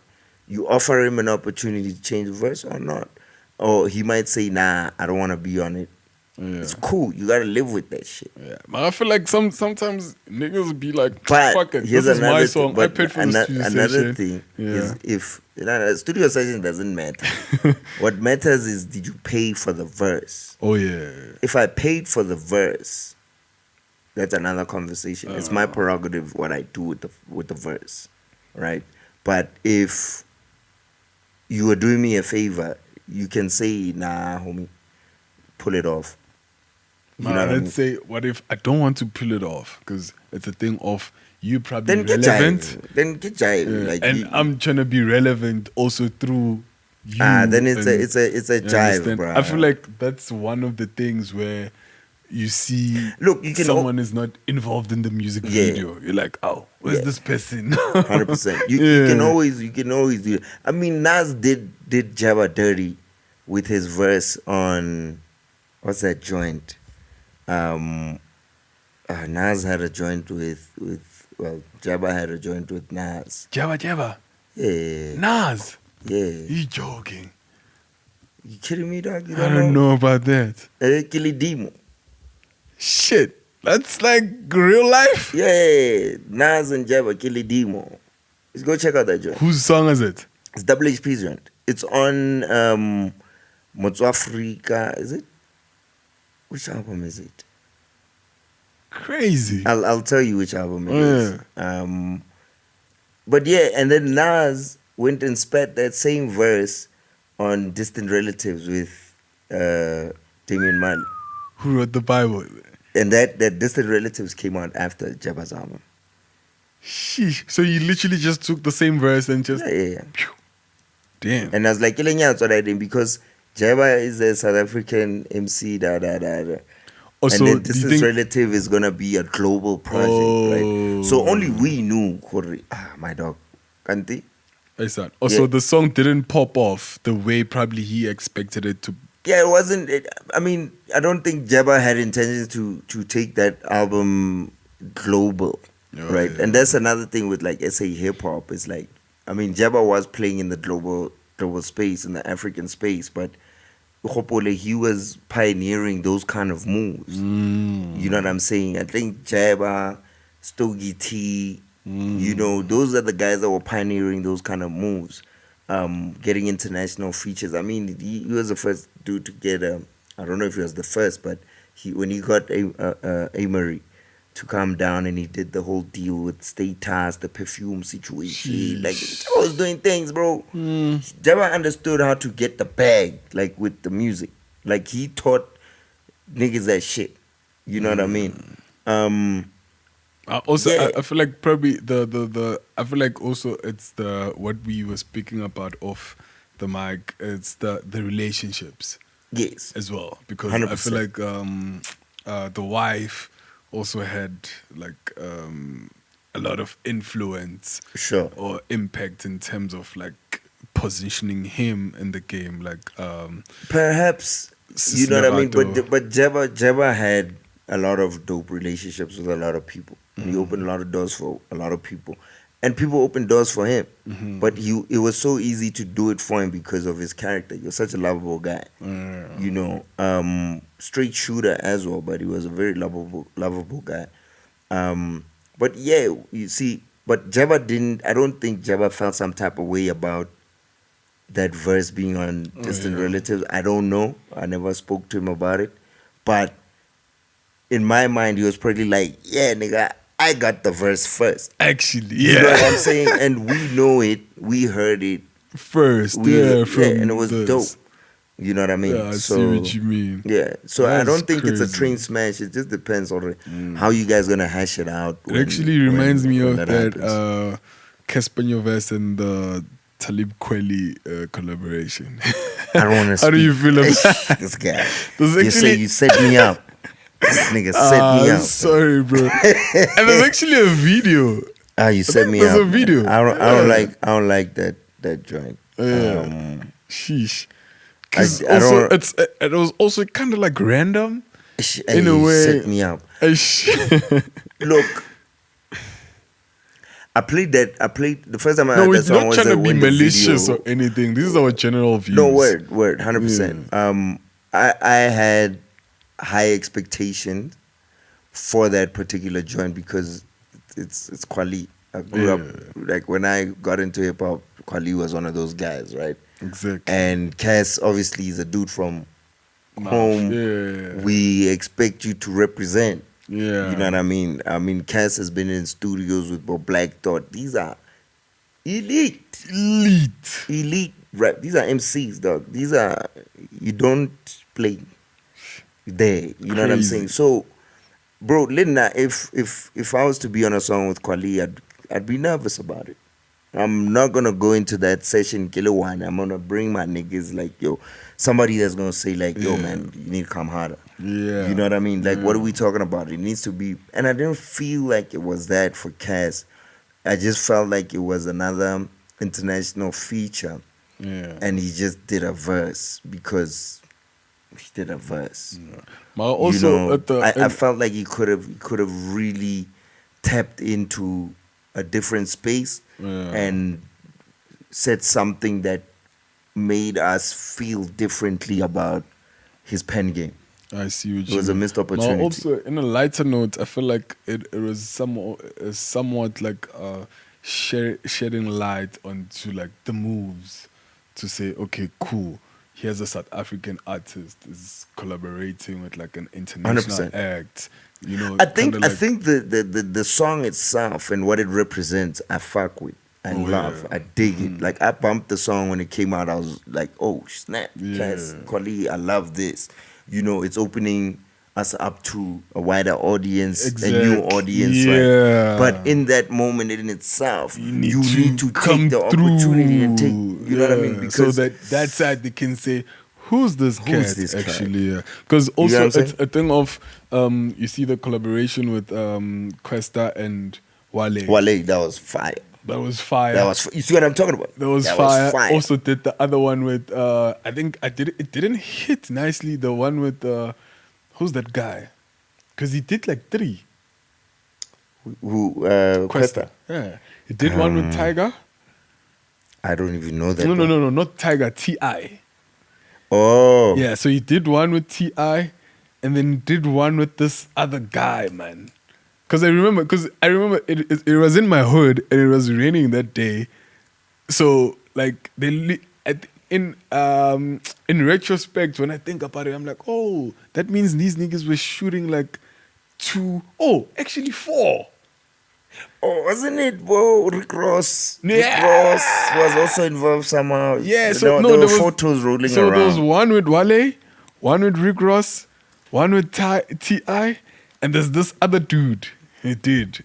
you offer him an opportunity to change the verse or not. Or he might say, nah, I don't want to be on it. Yeah. It's cool. You gotta live with that shit. Yeah. But I feel like sometimes niggas be like, But fuck it, here's this is my another song. thing. I But paid for the studio another session. thing Yeah. is, if studio session doesn't matter. What matters is, did you pay for the verse? Oh yeah. If I paid for the verse, that's another conversation. It's my prerogative what I do with the verse, right? But if you are doing me a favor, you can say, nah, homie, pull it off. You know what I let's mean? say, what if I don't want to pull it off? Because it's a thing of you probably Then get relevant. jive. Then get jive. Yeah, Like, and I'm trying to be relevant also through you. then it's a and- it's a you jive, understand? bro. I feel like that's one of the things where you see Look, you can someone is not involved in the music Yeah. video. You're like, oh, where's Yeah. this person? 100%. You can always do it. I mean, Nas did Jabba dirty with his verse on what's that joint? Nas had a joint with Jabba had a joint with Nas. Jabba. Yeah, Nas. yeah. You joking? You kidding me, dog? You I don't know about that. Kilidimo. Shit. That's like real life. Yeah, Nas and Jabba Kilidimo. Let's go check out that joint. Whose song is it? It's Double HP's joint. It's on Motswafrika, is it? Which album is it? Crazy. I'll tell you which album it is. But yeah, and then Nas went and spat that same verse on Distant Relatives with Damian Marley. Who wrote the Bible? And that Distant Relatives came out after Jabba's album. Sheesh. So you literally just took the same verse and just Yeah. damn. And I was like, killing out what I did, because Jabba is a South African MC, Also, and then do you Distance think Relative is gonna be a global project, right? So only we knew, my dog, Kanti. Also, Yeah. the song didn't pop off the way probably he expected it to Yeah, it wasn't. I mean, I don't think Jabba had intentions to take that album global, Oh, right? And yeah. that's another thing with like SA hip hop. It's like, I mean, Jabba was playing in the global space, in the African space, but Hopole, he was pioneering those kind of moves. You know what I'm saying? I think Jabba, Stogie T, those are the guys that were pioneering those kind of moves, getting international features. I mean, he was the first dude to get I don't know if he was the first, but when he got Amory to come down and he did the whole deal with Status, the perfume situation. Like, Sheesh. Jabba was doing things, bro. Jabba understood how to get the bag, like with the music. Like, he taught niggas that shit. You know what I mean? Also, Yeah, I feel like probably the I feel like also it's the what we were speaking about off the mic. It's the relationships yes, as well, because I feel 100%. like the wife also had like a lot of influence Sure. or impact in terms of like positioning him in the game, like Perhaps, you Sis know what I mean? Lerato. But Jabba had a lot of dope relationships with a lot of people. And he opened a lot of doors for a lot of people. And people opened doors for him. But it was so easy to do it for him because of his character. He was such a lovable guy. Straight shooter as well, but he was a very lovable guy. But yeah, you see, but Jabba didn't. I don't think Jabba felt some type of way about that verse being on Oh Distant yeah. Relatives. I don't know. I never spoke to him about it, but in my mind, he was probably like, "Yeah, nigga, I got the verse first." Actually, You know what I'm yeah. saying? And we know it. We heard it. First, yeah, Yeah, and it from was dope. this. You know what I mean? Yeah, I see what So you mean. yeah, so I That's don't think it's a train crazy. smash. It just depends on how you guys gonna hash it out It actually reminds me when of that that happens. Casper Nyovest and the Talib Kweli collaboration. I don't want to How do you speak. feel about This guy, there's you say actually you set me up. This nigga set me up. sorry bro. And there's actually a video. Ah, you I set think me there's up, a man. video. Yeah. I don't like that joint. Yeah. Sheesh. I, Because I also don't. it was also kind of like random Hey, in a you way. set me up. Uh, Look, I played the first time I no, heard we're that song not was trying to be when the malicious or video. anything. This is our general No, views. word, Yeah. 100%. I had high expectations for that particular joint because it's Kwali. I grew up Yeah. like when I got into hip hop, Kwali was one of those guys, right? Exactly. And Cass obviously is a dude from Mouth. home. Yeah. We expect you to represent. You know Yeah. what I mean? I mean, Cass has been in studios with Bob Black Thought. These are elite, Elite. elite rap. These are MCs, dog. These are you don't play there. You know what I'm saying? Crazy. So, bro, Linda, if I was to be on a song with Kwali, I'd be nervous about it. I'm not gonna go into that session killer one. I'm gonna bring my niggas like yo, somebody that's gonna say like yo Yeah. man, you need to come harder. You know Yeah. what I mean? Like what are Yeah. we talking about? It needs to be, and I didn't feel like it was that for Cass. I just felt like it was another international feature, Yeah. and he just did a verse because he did a verse. But You also know, at the I felt like he could have really tapped into a different space yeah. and said something that made us feel differently about his pen game. I see what It you was a mean. missed But opportunity. also, in a lighter note, I feel like it was somewhat like shedding light onto like the moves to say, okay, cool. Here's a South African artist is collaborating with like an international 100%. act. You know, I kind think of I like think the song itself and what it represents, I fuck with. I Oh, love. yeah. I dig it. Like I bumped the song when it came out. I was like, oh snap, Cass, Yeah. Kwali, I love this. You know, it's opening us up to a wider audience, a new Exactly. audience, right? But Yeah. in that moment in itself, You need you need to to take come the opportunity and take. through, You know what I mean? yeah, so Because that side they can say, "Who's this who's cat?" this cat? Actually, because You know what also I'm it's saying? a thing of you see the collaboration with Questa and Wale. Wale, that was fire. That was fire. You see what I'm talking about? That was fire. Also did the other one with I think it didn't hit nicely. The one with who's that guy? Because he did like 3. Who Questa? Yeah. He did one with Tiger. I don't even know that. No, not Tiger, T.I. Oh. Yeah, so he did one with T.I. and then did one with this other guy, man. Because I remember it was in my hood and it was raining that day. So like in retrospect, when I think about it, I'm like, oh, that means these niggas were shooting like 4. Oh, wasn't it, bro? Rick Ross. Yeah. Rick Ross was also involved somehow. Yeah, so there were photos rolling around. So there was one with Wale, one with Rick Ross, one with T.I., and there's this other dude. He did.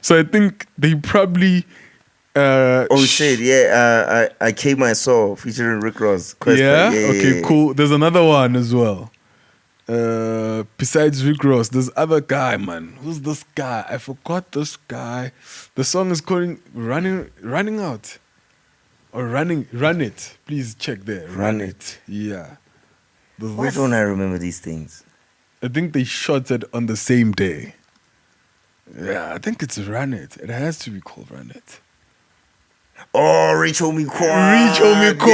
So I think they probably... shit, yeah. I Came I Saw featuring Rick Ross. Questa. Yeah? Yeah, okay, cool. There's another one as well. Besides Rick Ross, there's other guy, man. Who's this guy? I forgot this guy. The song is called Running Out. Or Run It. Please check there. Run It. Yeah. Why don't I remember these things? I think they shot it on the same day. Yeah, I think it's Run It. It has to be called Run It. Oh, Reach Homie Quan. Yeah. I remember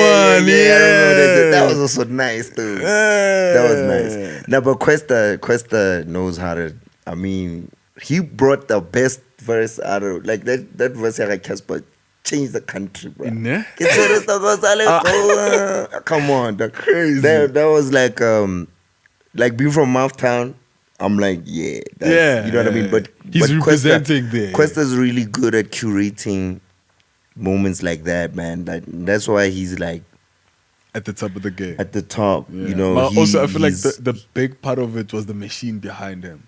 that was also nice, dude. That was nice. No, but Questa knows how to. I mean, he brought the best verse out of like that verse. Like Casper changed the country, bro. Come on, that's crazy. That was like being from Mouthtown. I'm like, yeah, you know what I mean. But he's representing there. Questa's really good at curating moments like that, man. That's why he's like at the top of the game. At the top, yeah. you know. But also, I feel like the big part of it was the machine behind him.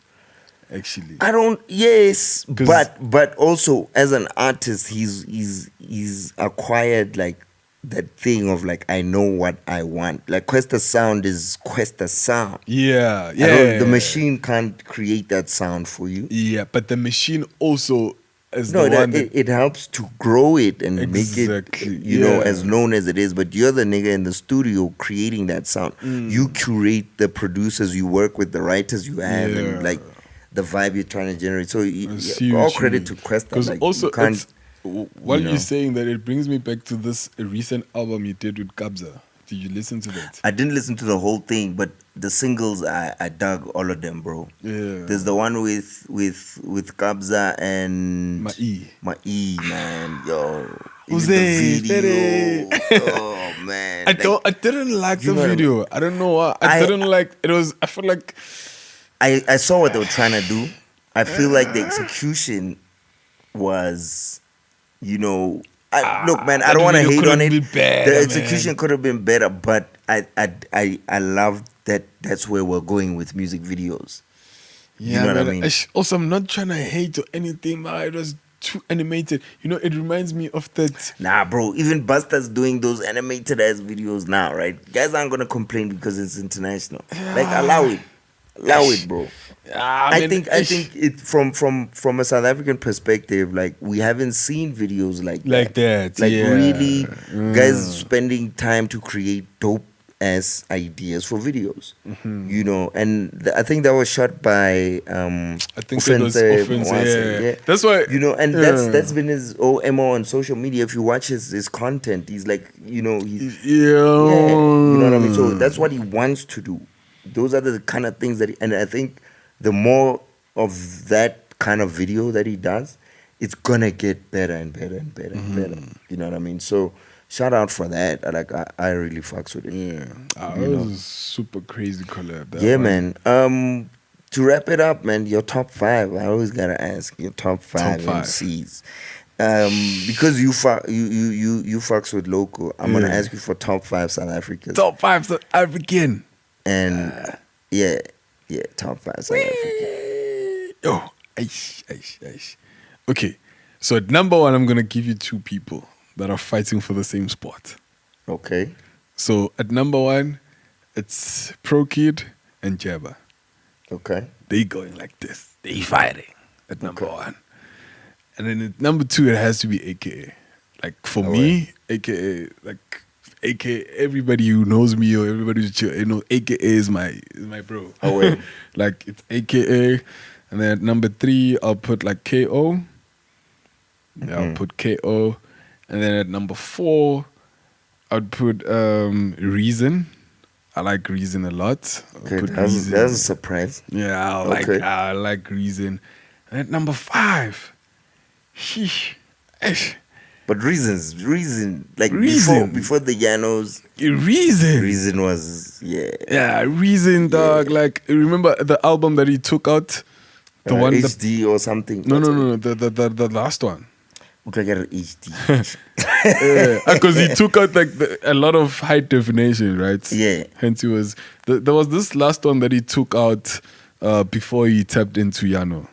Actually, but also as an artist, he's acquired like that thing of like I know what I want. Like Questa sound is Questa sound. Yeah. The machine can't create that sound for you. Yeah, but the machine also. It helps to grow it and make it, you know, as known as it is. But you're the nigga in the studio creating that sound. You curate the producers you work with, the writers you have, and like the vibe you're trying to generate. So all credit to Questa. Because like, also, while you know. you're saying that, it brings me back to this recent album you did with Kabza. Did you listen to that? I didn't listen to the whole thing, but the singles I dug all of them, bro. Yeah. There's the one with Kabza and Mai, man. Yo. Who's the video. Oh man. I didn't like the video. I don't know why. I didn't like it. I feel like I saw what they were trying to do. I feel like the execution was, you know, look, man, I don't want to hate on it. The execution could have been better, but I love that. That's where we're going with music videos. Yeah, you know what I mean? Also, I'm not trying to hate or anything, but it was too animated. You know, it reminds me of that. Nah, bro. Even Busta's doing those animated ass videos now, right? Guys aren't gonna complain because it's international. Like, allow it, bro. I think it from a South African perspective, like we haven't seen videos like that. Like really, guys spending time to create dope ass ideas for videos. You know, and I think that was shot by I think it was Offense, yeah. That's why, you know, and that's been his MO on social media. If you watch his content, he's like, you know, you know what I mean. So that's what he wants to do. Those are the kind of things and I think the more of that kind of video that he does, it's gonna get better and better and better and better. You know what I mean? So shout out for that. I really fucks with it. Yeah, it was super crazy collab. Yeah, man. To wrap it up, man, your top 5. I always gotta ask your top 5 MCs. Because you fucks with local. I'm gonna ask you for top 5 South Africans. Top 5 South African. And top 5 South African. Oh, aish. Okay, so at number 1, I'm gonna give you 2 people that are fighting for the same spot. Okay. So at number 1, it's Pro Kid and Jabba. Okay. They going like this. They fighting at number 1. And then at number 2, it has to be AKA. Like for me, AKA, like AKA, everybody who knows me or everybody who's chill, AKA is my bro. Oh, wait. Like it's AKA. And then at number 3, I'll put like KO. Yeah, I'll put KO. And then at number 4, I'd put Reason. I like Reason a lot. Okay, that's a surprise. Yeah, I like Reason. And at number 5, sheesh, esh. But reason, like Reason. before the Yanos, Reason was Reason, dog. Yeah. Like, remember the album that he took out, the one that HD or something. no, the last one. Look like an HD. Because he took out like a lot of high definition, right? Yeah. Hence he was. There was this last one that he took out before he tapped into Yano.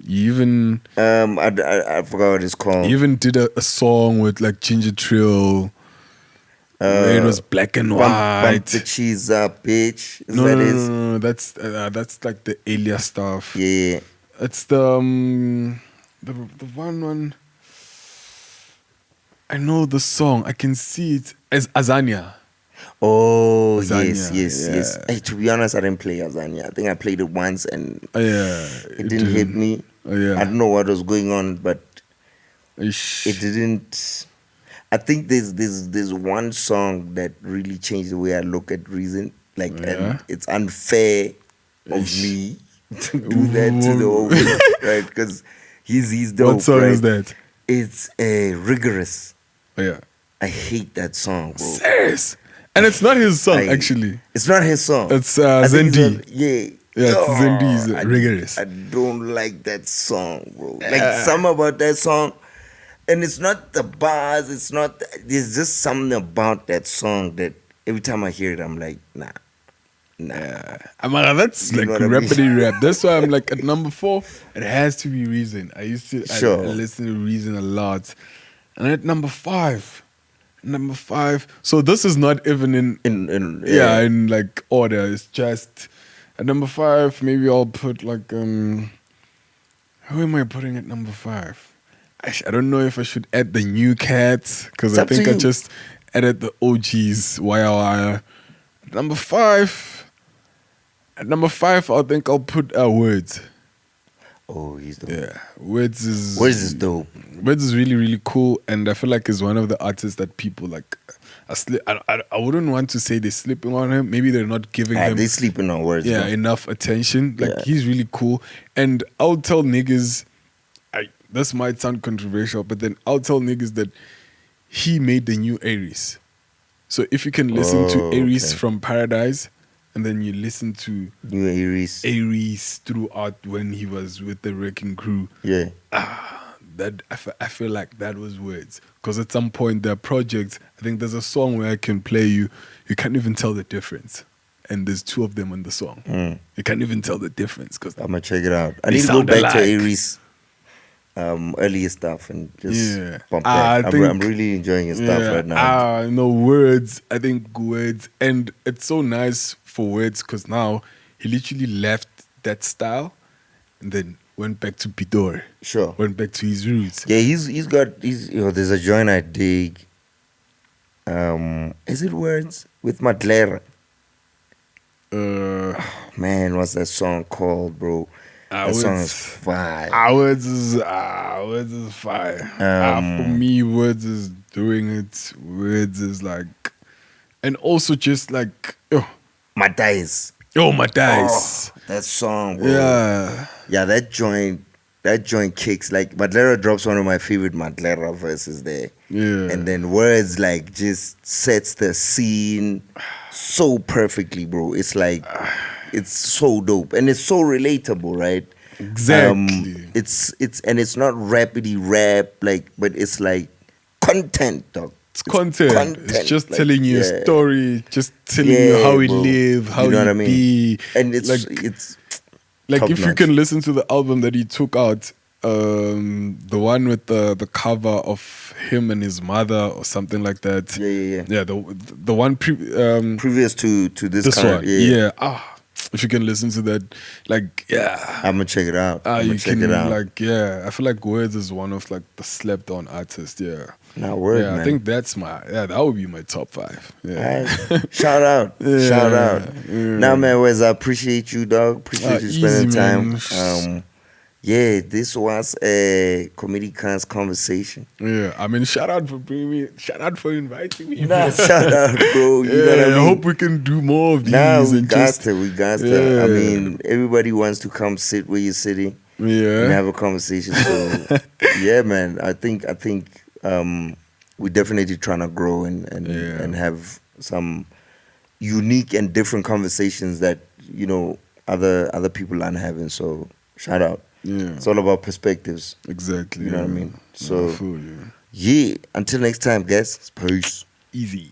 He even I forgot what it's called. he even did a song with like Ginger Trill. Where it was black and white. Bump the cheese up, bitch. No, that's like the Alias stuff. Yeah. It's the one. I know the song. I can see it as Azania. Oh, Azania, yes. yeah. Hey, to be honest, I didn't play Azania. I think I played it once and It didn't hit me. I don't know what was going on, but it didn't. I think there's one song that really changed the way I look at Reason. Like, and it's unfair of me to do that to the whole world, right? Because he's dope. What song right? is that? It's Rigorous. Oh, yeah. I hate that song, bro. Serious? And it's not his song, actually. It's not his song. It's I think Zendi. Yeah, it's Zendi's Rigorous. I don't like that song, bro. Like, something about that song. And it's not the bars, there's just something about that song that every time I hear it, I'm like, nah. That's You like know what I mean? rapidly rap. That's why I'm like at number 4, it has to be Reason. I used to I listen to Reason a lot. And at number 5, so this is not even in like order. It's just at number 5, maybe I'll put like who am I putting at number 5? I don't know if I should add the new cats because I think I just added the OGs. Wire. Number 5. At number 5, I think I'll put Words. Oh, he's dope. Yeah, Words is dope. Words is really, really cool, and I feel like he's one of the artists that people like. I wouldn't want to say they're sleeping on him. Maybe they're not giving him. They're sleeping on Words. Yeah, bro. enough attention. Like he's really cool, and I'll tell niggas. This might sound controversial, but then I'll tell niggas that he made the new Aries. So if you can listen to Aries from Paradise, and then you listen to new Aries throughout when he was with the Wrecking Crew, that I feel like that was Words. Because at some point their projects, I think there's a song where I can play you can't even tell the difference. And there's 2 of them on the song. You can't even tell the difference. Cause I'm gonna check it out. I need to go back to Aries. Earlier stuff and just bump that. I'm really enjoying his stuff right now. No, Words. I think Words, and it's so nice for Words because now he literally left that style and then went back to Pitor. Sure, went back to his roots. Yeah, he's there's a joint I dig. Is it Words with Madlera? Man, what's that song called, bro? That song is fire. Words is fire. For me, Words is doing it. Words is like, and also just like, My Dice. My Dice. That song, bro. Yeah, that joint kicks. Like, Madlera drops one of my favorite Madlera verses there. Yeah. And then Words like just sets the scene so perfectly, bro. It's like, it's so dope and it's so relatable, right? Exactly. It's not rapidly rap, like, but it's like content, dog. It's content. It's just like, telling you a story, just telling you how we live, how you be. And it's like if you can listen to the album that he took out, the one with the cover of him and his mother or something like that. Yeah. The one previous to this kind one. Yeah. if you can listen to that, like, yeah. I'm gonna check it out. I'm You gonna check can it out. like, yeah. I feel like Words is one of like the slept on artists. Yeah, Now, word, yeah. man. I think that would be my top 5. Yeah, Alright. Shout out. Shout out. yeah. Now, man, Wes, I appreciate you, dog. Appreciate you Easy, spending time. man. Yeah, this was a Comedy Cons conversation. Yeah, I mean, shout out for bringing me. Shout out for inviting me. Nah, man. shout out, bro. You know what I mean? I hope we can do more of these. Nah, we and got just, to. We got to. Yeah. I mean, everybody wants to come sit where you're sitting and Yeah, have a conversation. So, yeah, man. I think we're definitely trying to grow and have some unique and different conversations that other people aren't having. So, shout out. yeah, It's all about perspectives. exactly. You know what I yeah. mean? Yeah, So, I feel you. yeah. Until next time, guys. Peace. Easy.